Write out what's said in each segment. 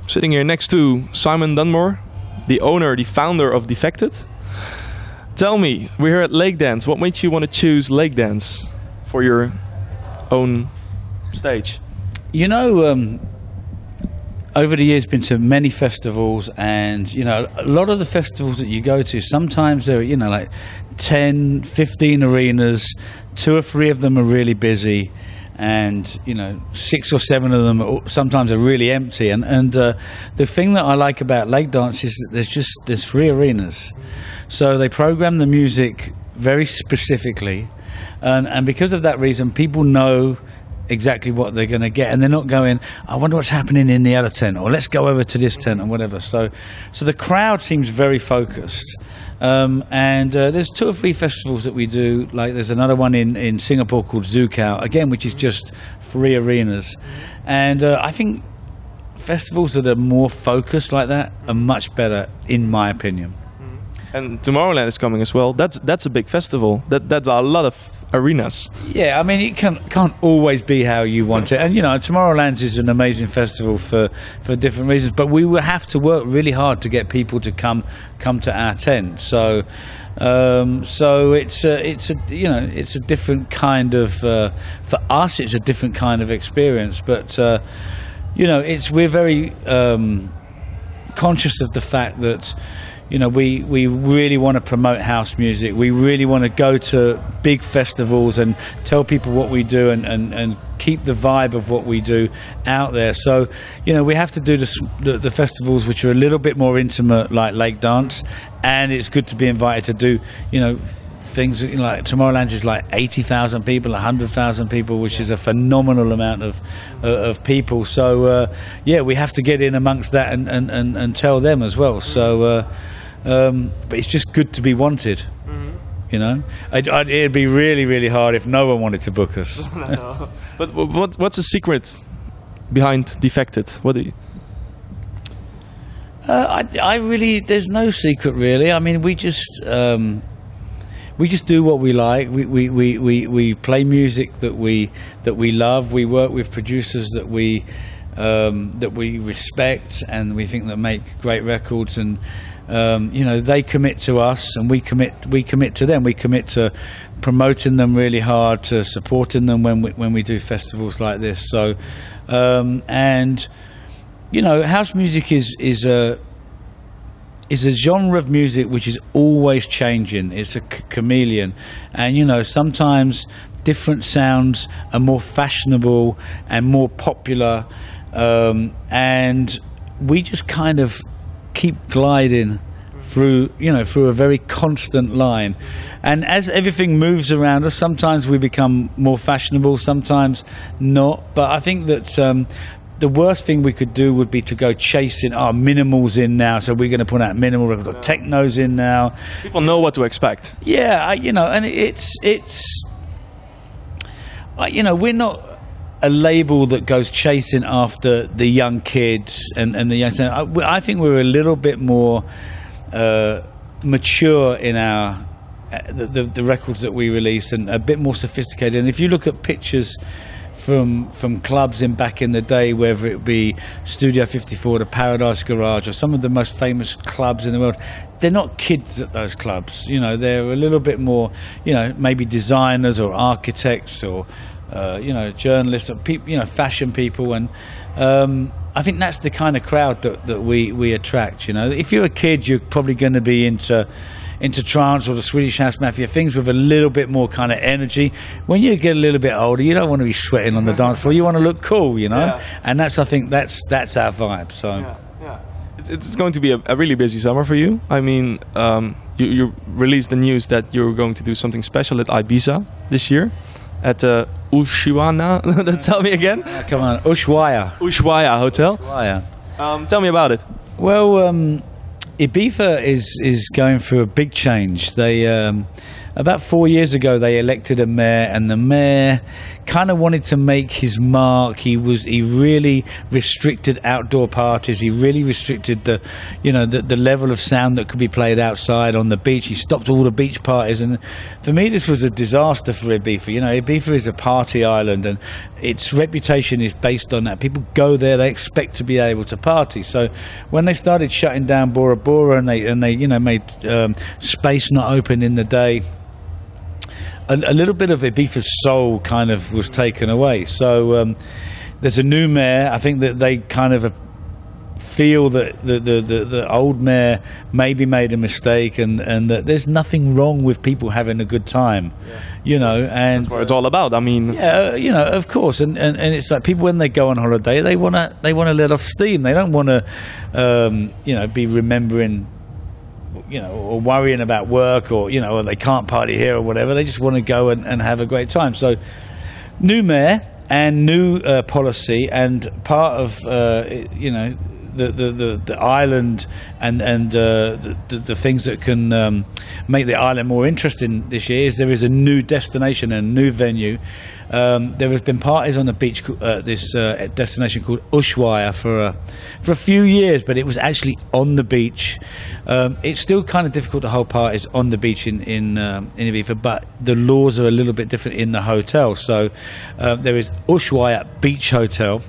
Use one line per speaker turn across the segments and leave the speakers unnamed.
sitting here next to Simon Dunmore, the owner, the founder of Defected. Tell me, we're here at Lakedance. What made you want to choose Lakedance for your own stage?
You know, over the years, been to many festivals, and you know, a lot of the festivals that you go to, sometimes they're, you know, like 10, 15 arenas, 2 or 3 of them are really busy, and you know, 6 or 7 of them sometimes are really empty. And the thing that I like about Lakedance is that there's 3 arenas, so they program the music very specifically, and because of that reason, people know exactly what they're going to get, and they're not going, I wonder what's happening in the other tent, or let's go over to this tent, or whatever. So the crowd seems very focused. And there's 2 or 3 festivals that we do. Like there's another one in Singapore called Zukao, again, which is just 3 arenas. And I think festivals that are more focused like that are much better, in my opinion.
And Tomorrowland is coming as well. That's a big festival. That's a lot of arenas.
Yeah, I mean, it can't always be how you want it. And you know, Tomorrowland is an amazing festival for different reasons, but we will have to work really hard to get people to come to our tent. So it's a you know, it's a different kind of for us, it's a different kind of experience. But you know, we're very conscious of the fact that, you know, we really want to promote house music. We really want to go to big festivals and tell people what we do, and keep the vibe of what we do out there. So, you know, we have to do the festivals which are a little bit more intimate, like Lakedance, and it's good to be invited to do, you know, things like Tomorrowland is like 80,000 people, 100,000 people, which is a phenomenal amount of people. So yeah, we have to get in amongst that and tell them as well. So but it's just good to be wanted. You know, it'd be really, really hard if no one wanted to book us.
No. But what's the secret behind Defected? What do you?
I really, there's no secret really. I mean, we just do what we like. We play music that we love. We work with producers that we respect, and we think that make great records. And you know, they commit to us, and we commit to them. We commit to promoting them really hard, to supporting them when we do festivals like this. So and you know, house music is a genre of music which is always changing. It's a chameleon, and you know, sometimes different sounds are more fashionable and more popular, and we just kind of keep gliding through, you know, through a very constant line. And as everything moves around us, sometimes we become more fashionable, sometimes not. But I think that the worst thing we could do would be to go chasing, minimal's in now, so we're going to put out minimal records, or techno's in now.
People know what to expect.
Yeah, you know, and it's you know, we're not a label that goes chasing after the young kids and the young. I think we're a little bit more mature in our the records that we release, and a bit more sophisticated. And if you look at pictures from clubs back in the day, whether it be Studio 54, the Paradise Garage, or some of the most famous clubs in the world, they're not kids at those clubs. You know, they're a little bit more, you know, maybe designers or architects, or you know, journalists, or people, you know, fashion people. And I think that's the kind of crowd that we attract. You know, if you're a kid, you're probably going to be into trance or the Swedish House Mafia, things with a little bit more kind of energy. When you get a little bit older, you don't want to be sweating on the dance floor. You want to look cool, you know. Yeah. And I think that's our vibe. So
yeah. It's going to be a really busy summer for you. I mean, you released the news that you're going to do something special at Ibiza this year, at Ushuaia. Tell me again.
Come on, Ushuaia
Hotel.
Ushuaia.
Tell me about it.
Well, Ibiza is going through a big change. They about 4 years ago, they elected a mayor, and the mayor kind of wanted to make his mark. He really restricted outdoor parties. He really restricted the level of sound that could be played outside on the beach. He stopped all the beach parties, and for me, this was a disaster for Ibiza. You know, Ibiza is a party island, and its reputation is based on that. People go there, they expect to be able to party. So when they started shutting down Bora Bora and they made space not open in the day, a little bit of Ibiza's soul kind of was taken away. So there's a new mayor. I think that they kind of feel that the old mayor maybe made a mistake, and that there's nothing wrong with people having a good time, you know, and
that's what it's all about. I mean,
you know, of course, and it's like people, when they go on holiday, they want to let off steam. They don't want to be remembering, you know, or worrying about work, or, you know, or they can't party here or whatever. They just want to go and have a great time. So new mayor and new policy, and part of the island and the things that can make the island more interesting this year is there is a new destination and a new venue. There has been parties on the beach, this destination called Ushuaia for a few years, but it was actually on the beach. It's still kind of difficult to hold parties on the beach in Ibiza, but the laws are a little bit different in the hotel. So there is Ushuaia Beach Hotel.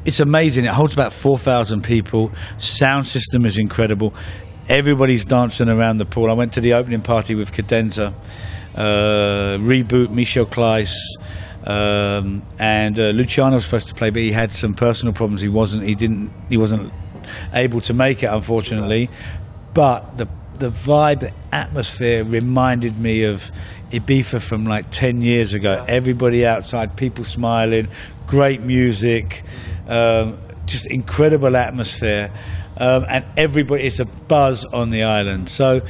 It's amazing. It holds about 4,000 people. Sound system is incredible. Everybody's dancing around the pool. I went to the opening party with Cadenza, Reboot, Michel Kleiss, and Luciano was supposed to play, but he had some personal problems. He wasn't able to make it, unfortunately. But the vibe, the atmosphere reminded me of Ibiza from like 10 years ago. Everybody outside, people smiling, great music, just incredible atmosphere, and everybody, it's a buzz on the island. So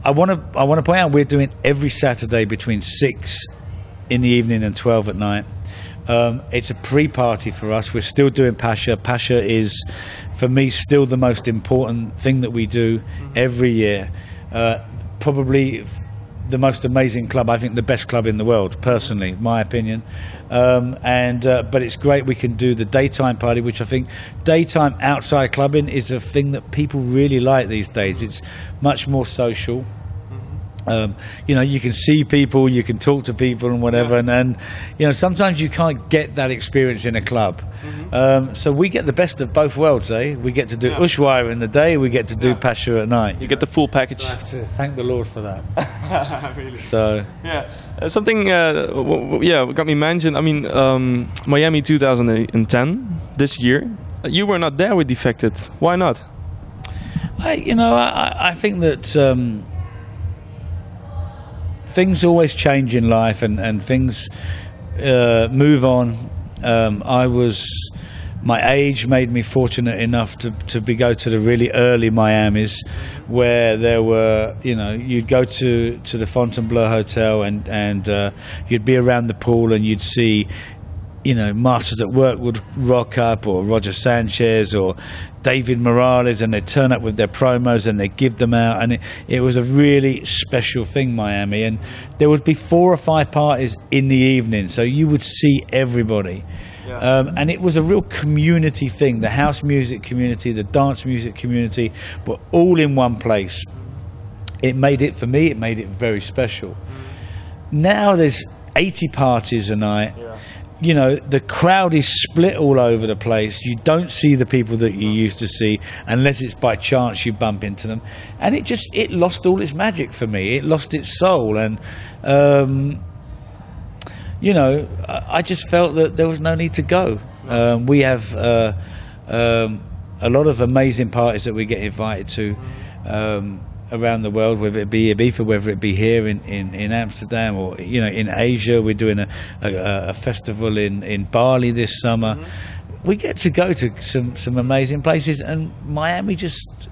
I want to point out we're doing every Saturday between 6 in the evening and 12 at night. It's a pre-party for us. We're still doing Pasha. Pasha is, for me, still the most important thing that we do every year. Probably the most amazing club. I think the best club in the world, personally, my opinion. But it's great we can do the daytime party, which I think daytime outside clubbing is a thing that people really like these days. It's much more social. You know, you can see people, you can talk to people and whatever, and you know, sometimes you can't get that experience in a club. So we get the best of both worlds, eh? We get to do Ushuaia in the day, we get to do Pasha at night.
You get the full package.
I have to thank the Lord for that.
Really?
So
something got me mentioned. I mean, Miami 2010 this year, you were not there with Defected. Why not?
I think that things always change in life, and things move on. My age made me fortunate enough to go to the really early Miamis, where there were, you know, you'd go to the Fontainebleau Hotel and you'd be around the pool and you'd see, you know, Masters at Work would rock up, or Roger Sanchez or David Morales, and they'd turn up with their promos and they'd give them out, and it was a really special thing, Miami. And there would be 4 or 5 parties in the evening, so you would see everybody. And it was a real community thing. The house music community, the dance music community were all in one place. It made it, for me, it made it very special. Now there's 80 parties a night. You know, the crowd is split all over the place. You don't see the people that you used to see unless it's by chance you bump into them. And it lost all its magic for me. It lost its soul. And, you know, I just felt that there was no need to go. We have a lot of amazing parties that we get invited to around the world, whether it be Ibiza, whether it be here in Amsterdam, or, you know, in Asia. We're doing a festival in Bali this summer. We get to go to some amazing places, and Miami just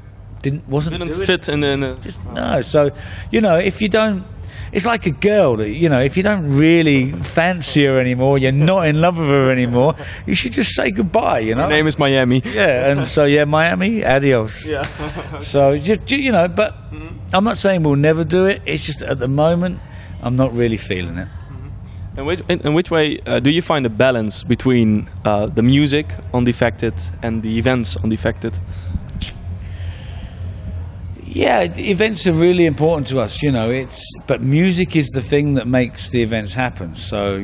wasn't
fit in the
no. So, you know, if you don't, it's like a girl that, you know, if you don't really fancy her anymore, you're not in love with her anymore, you should just say goodbye, you know.
Her name is Miami.
Yeah, and so Miami, adios.
Yeah.
So, you know, but I'm not saying we'll never do it. It's just at the moment, I'm not really feeling it.
In which way do you find a balance between the music on Defected and the events on Defected?
Yeah, events are really important to us, you know. But music is the thing that makes the events happen. So,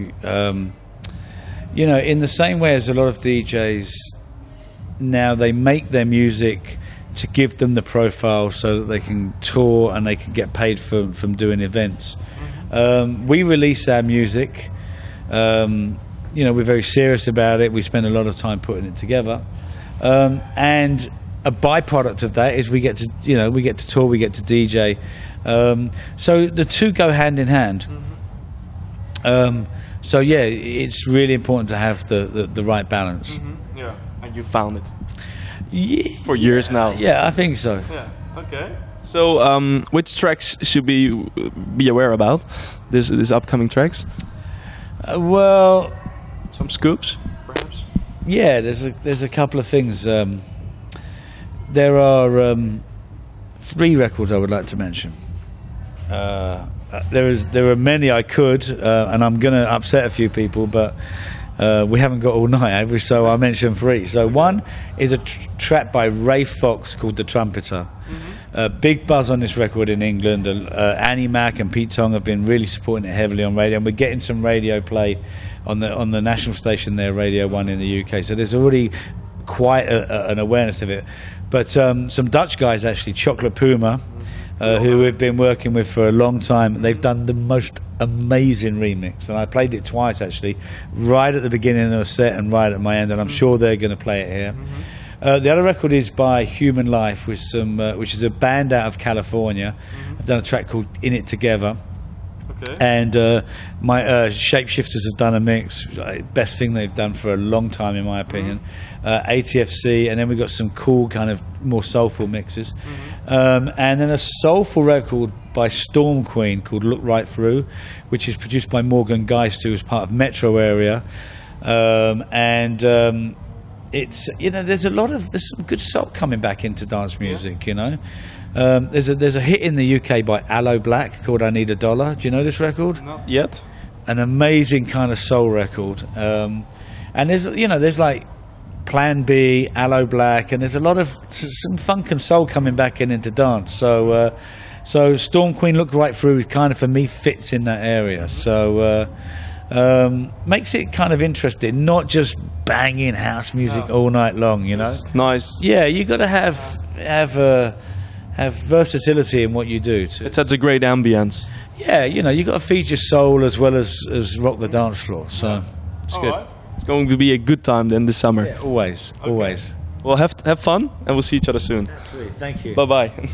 you know, in the same way as a lot of DJs now, they make their music to give them the profile so that they can tour and they can get paid from doing events. We release our music. You know, we're very serious about it. We spend a lot of time putting it together, and a byproduct of that is we get to tour, we get to DJ. So the two go hand in hand. So yeah, it's really important to have the right balance.
Yeah, and you found it.
Yeah,
for years now.
Yeah, I think so.
Yeah. Okay. So, which tracks should we be aware about? This upcoming tracks.
Well,
some scoops, perhaps.
Yeah, there's a couple of things. There are 3 records I would like to mention. There are many I could, and I'm going to upset a few people, but we haven't got all night, have we? So I'll mention 3. So one is a track by Ray Fox called The Trumpeter. Big buzz on this record in England. Annie Mac and Pete Tong have been really supporting it heavily on radio, and we're getting some radio play on the national station there, Radio 1 in the UK. So there's already quite an awareness of it. But some Dutch guys, actually, Chocolate Puma, who we've been working with for a long time, they've done the most amazing remix, and I played it twice actually, right at the beginning of the set and right at my end, and I'm sure they're going to play it here. The other record is by Human Life, with which is a band out of California. I've done a track called In It Together. Okay. And my Shapeshifters have done a mix, best thing they've done for a long time in my opinion. ATFC, and then we've got some cool kind of more soulful mixes. And then a soulful record by Storm Queen called Look Right Through, which is produced by Morgan Geist, who is part of Metro Area. It's, you know, there's some good soul coming back into dance music, you know. There's a hit in the UK by Aloe Black called I Need a Dollar. Do you know this record?
Not yet.
An amazing kind of soul record. And there's like Plan B, Aloe Black, and there's a lot of some funk and soul coming back into dance. So Storm Queen Look Right Through kind of for me fits in that area. So makes it kind of interesting, not just banging house music all night long, you know.
It's nice.
Yeah, you got to have versatility in what you do.
It adds a great ambience.
Yeah, you know, you got to feed your soul as well as rock the dance floor. So it's good.
Right. It's going to be a good time then this summer.
Yeah, always.
Well, have fun, and we'll see each other soon.
Absolutely. Thank you.
Bye bye.